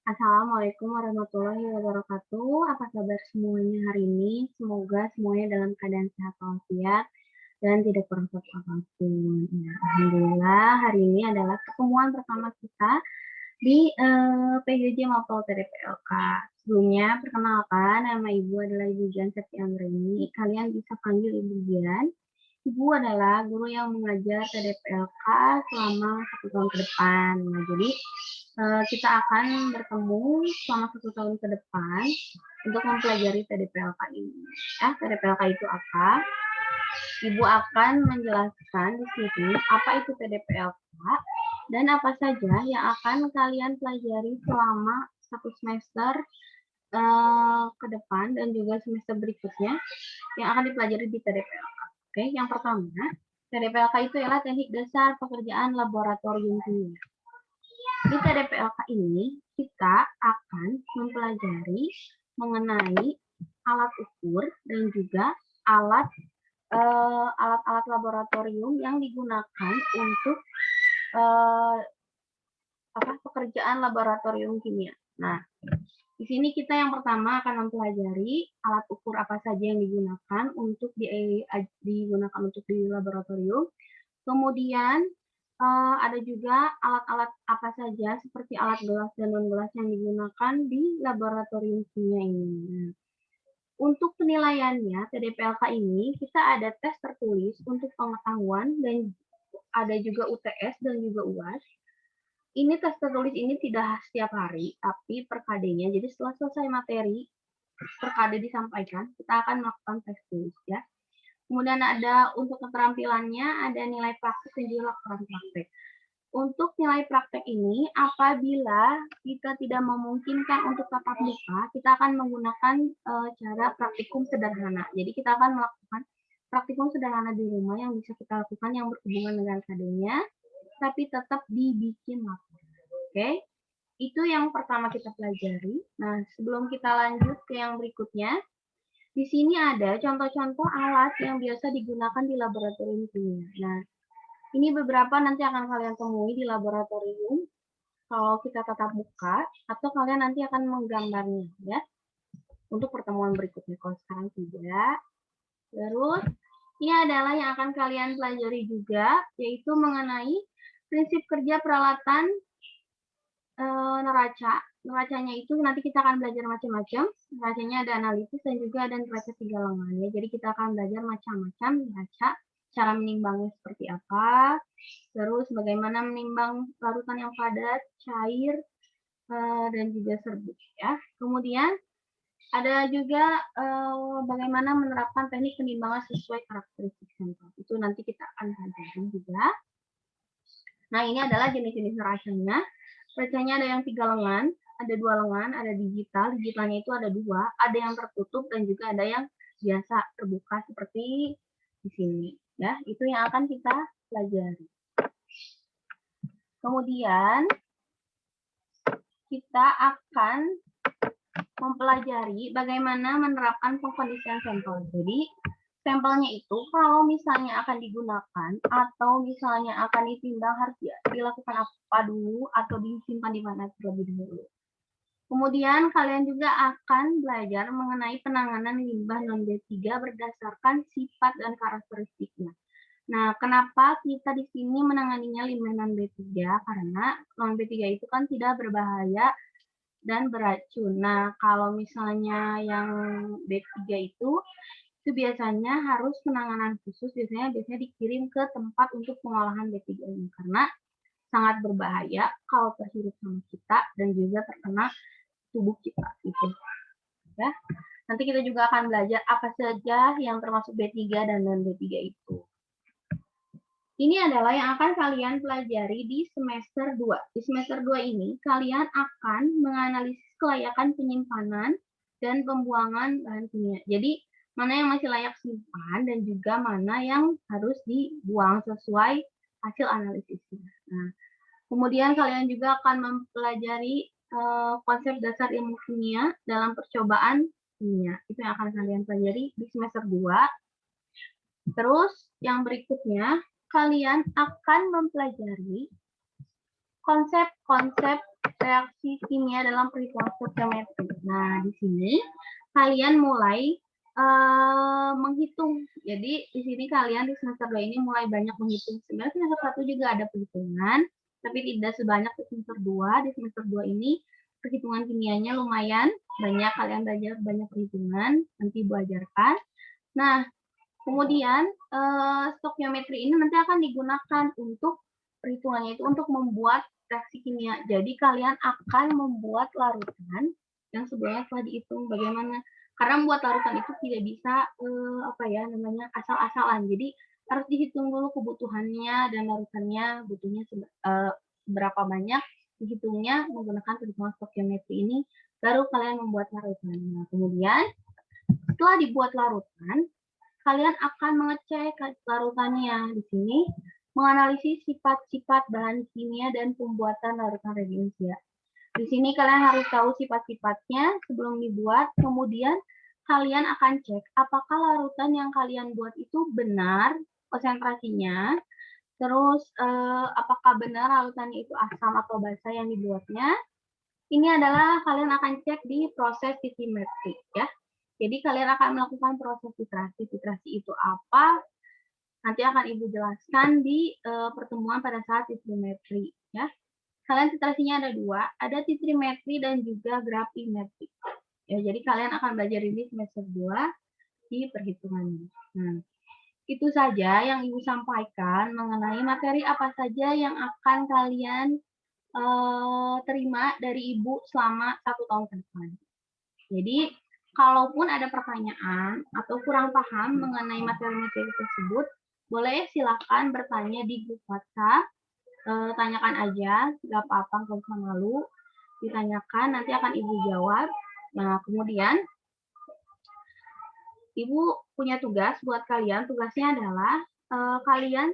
Assalamualaikum warahmatullahi wabarakatuh. Apa kabar semuanya hari ini? Semoga semuanya dalam keadaan sehat walafiat dan tidak kurang suatu apapun. Ya, alhamdulillah hari ini adalah pertemuan pertama kita di PJJ Mapel TDPLK. Sebelumnya perkenalkan, nama Ibu adalah Ibu Dian Septi Anggreni. Kalian bisa panggil Ibu Dian. Ibu adalah guru yang mengajar TDPLK selama 1 tahun ke depan. Nah, jadi kita akan bertemu selama 1 tahun ke depan untuk mempelajari TDPLK ini. TDPLK itu apa? Ibu akan menjelaskan di sini apa itu TDPLK dan apa saja yang akan kalian pelajari selama 1 semester ke depan dan juga semester berikutnya yang akan dipelajari di TDPLK. Oke, yang pertama, TDPLK itu adalah teknik dasar pekerjaan laboratorium kimia. Di TDPLK ini, kita akan mempelajari mengenai alat ukur dan juga alat-alat laboratorium yang digunakan untuk pekerjaan laboratorium kimia. Nah, di sini kita yang pertama akan mempelajari alat ukur apa saja yang digunakan untuk digunakan untuk di laboratorium. Kemudian ada juga alat-alat apa saja seperti alat gelas dan non-gelas yang digunakan di laboratorium kimia ini. Nah, untuk penilaiannya TDPLK ini kita ada tes tertulis untuk pengetahuan dan ada juga UTS dan juga UAS. Ini tes tertulis ini tidak setiap hari, tapi per KD-nya. Jadi setelah selesai materi, per KD disampaikan, kita akan melakukan tes tulis ya. Kemudian ada untuk keterampilannya, ada nilai praktek dan juga laporan praktek. Untuk nilai praktek ini, apabila kita tidak memungkinkan untuk tatap muka, kita akan menggunakan cara praktikum sederhana. Jadi kita akan melakukan praktikum sederhana di rumah yang bisa kita lakukan yang berhubungan dengan KD-nya, tapi tetap dibikin laporan. Oke, itu yang pertama kita pelajari. Nah, sebelum kita lanjut ke yang berikutnya, di sini ada contoh-contoh alat yang biasa digunakan di laboratorium kimia. Nah, ini beberapa nanti akan kalian temui di laboratorium kalau kita tatap muka, atau kalian nanti akan menggambarnya ya untuk pertemuan berikutnya. Kalau sekarang tidak. Terus, ini adalah yang akan kalian pelajari juga, yaitu mengenai prinsip kerja peralatan neraca. Neracanya itu nanti kita akan belajar macam-macam. Neracanya ada analisis dan juga ada neraca 3 lengan ya. Jadi kita akan belajar macam-macam neraca, cara menimbangnya seperti apa, terus bagaimana menimbang larutan yang padat, cair, dan juga serbuk ya. Kemudian ada juga bagaimana menerapkan teknik penimbangan sesuai karakteristik sampel. Itu nanti kita akan pelajari juga. Nah, ini adalah jenis-jenis neracanya. Neracanya ada yang 3 lengan, ada 2 lengan, ada digital. Digitalnya itu ada 2, ada yang tertutup dan juga ada yang biasa terbuka seperti di sini. Ya, itu yang akan kita pelajari. Kemudian kita akan mempelajari bagaimana menerapkan pengkondisian sampel. Jadi, sampelnya itu kalau misalnya akan digunakan atau misalnya akan ditimbang harus dilakukan apa dulu atau disimpan di mana terlebih dahulu. Kemudian kalian juga akan belajar mengenai penanganan limbah non-B3 berdasarkan sifat dan karakteristiknya. Nah, kenapa kita di sini menanganinya limbah non-B3? Karena non-B3 itu kan tidak berbahaya dan beracun. Nah, kalau misalnya yang B3 itu biasanya harus penanganan khusus, biasanya dikirim ke tempat untuk pengolahan B3 ini karena sangat berbahaya kalau terhirup sama kita dan juga terkena tubuh kita gitu. Ya. Nanti kita juga akan belajar apa saja yang termasuk B3 dan non B3 itu. Ini adalah yang akan kalian pelajari di semester 2. Di semester 2 ini kalian akan menganalisis kelayakan penyimpanan dan pembuangan bahan kimia. Jadi mana yang masih layak simpan dan juga mana yang harus dibuang sesuai hasil analisisnya. Nah, kemudian kalian juga akan mempelajari konsep dasar ilmu kimia dalam percobaan kimia. Itu yang akan kalian pelajari di semester 2. Terus yang berikutnya, kalian akan mempelajari konsep-konsep reaksi kimia dalam perhitungan stoikiometri. Nah, di sini kalian mulai menghitung. Jadi di sini kalian di semester 2 ini mulai banyak menghitung. Sebenarnya semester 1 juga ada perhitungan, tapi tidak sebanyak di semester 2. Di semester 2 ini perhitungan kimianya lumayan banyak, kalian belajar banyak perhitungan, nanti Ibu ajarkan. Nah, kemudian stoikiometri ini nanti akan digunakan untuk perhitungannya itu untuk membuat reaksi kimia. Jadi kalian akan membuat larutan yang sebelumnya telah dihitung bagaimana. Karena membuat larutan itu tidak bisa asal-asalan. Jadi harus dihitung dulu kebutuhannya dan larutannya butuhnya berapa banyak, dihitungnya menggunakan perhitungan stoikiometri ini, baru kalian membuat larutan. Nah, kemudian setelah dibuat larutan, kalian akan mengecek larutannya. Di sini menganalisis sifat-sifat bahan kimia dan pembuatan larutan reagensia. Di sini kalian harus tahu sifat-sifatnya sebelum dibuat, kemudian kalian akan cek apakah larutan yang kalian buat itu benar konsentrasinya, terus apakah benar larutannya itu asam atau basa yang dibuatnya. Ini adalah kalian akan cek di proses titrimetri ya. Jadi kalian akan melakukan proses titrasi. Titrasi itu apa? Nanti akan Ibu jelaskan di pertemuan pada saat titrimetri ya. Kalian titrasinya ada dua, ada titrimetri dan juga grafimetri. Ya, jadi kalian akan belajar ini semester 2 di perhitungannya. Nah, itu saja yang Ibu sampaikan mengenai materi apa saja yang akan kalian terima dari Ibu selama 1 tahun ke depan. Jadi, kalaupun ada pertanyaan atau kurang paham mengenai materi-materi tersebut, boleh silakan bertanya di grup WhatsApp. Tanyakan aja, nggak apa-apa, nggak usah malu. Ditanyakan, nanti akan Ibu jawab. Nah, kemudian Ibu punya tugas buat kalian. Tugasnya adalah kalian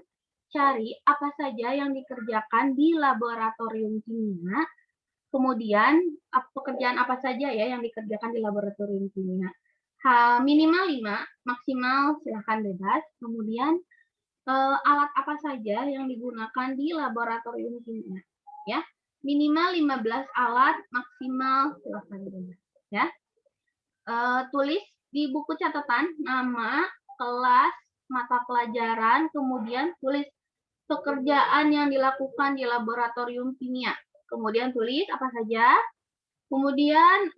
cari apa saja yang dikerjakan di laboratorium kimia. Kemudian pekerjaan apa saja ya yang dikerjakan di laboratorium kimia. Minimal 5, maksimal silahkan bebas. Kemudian alat apa saja yang digunakan di laboratorium kimia. Ya, minimal 15 alat, maksimal silahkan bebas. Ya, tulis di buku catatan nama, kelas, mata pelajaran, kemudian tulis pekerjaan yang dilakukan di laboratorium kimia. Kemudian tulis apa saja. Kemudian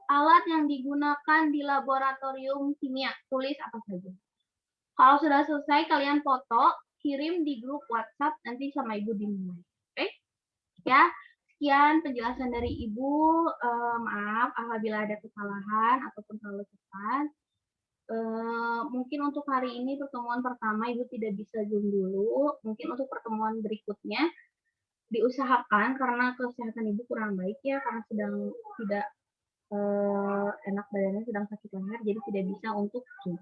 alat yang digunakan di laboratorium kimia, tulis apa saja. Kalau sudah selesai, kalian foto, kirim di grup WhatsApp, nanti sama Ibu dimulai. Oke? Ya, sekian penjelasan dari Ibu. Maaf apabila ada kesalahan ataupun terlalu cepat. Mungkin untuk hari ini pertemuan pertama Ibu tidak bisa Zoom dulu. Mungkin untuk pertemuan berikutnya diusahakan karena kesehatan Ibu kurang baik ya, karena sedang tidak enak badannya, sedang sakit leher, jadi tidak bisa untuk Zoom.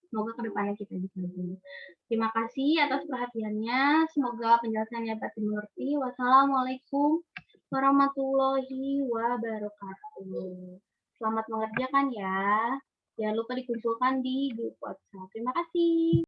Semoga kedepannya kita bisa Zoom. Terima kasih atas perhatiannya. Semoga penjelasannya dapat dimengerti. Wassalamualaikum warahmatullahi wabarakatuh. Selamat mengerjakan ya. Jangan lupa dikumpulkan di grup WhatsApp. Terima kasih.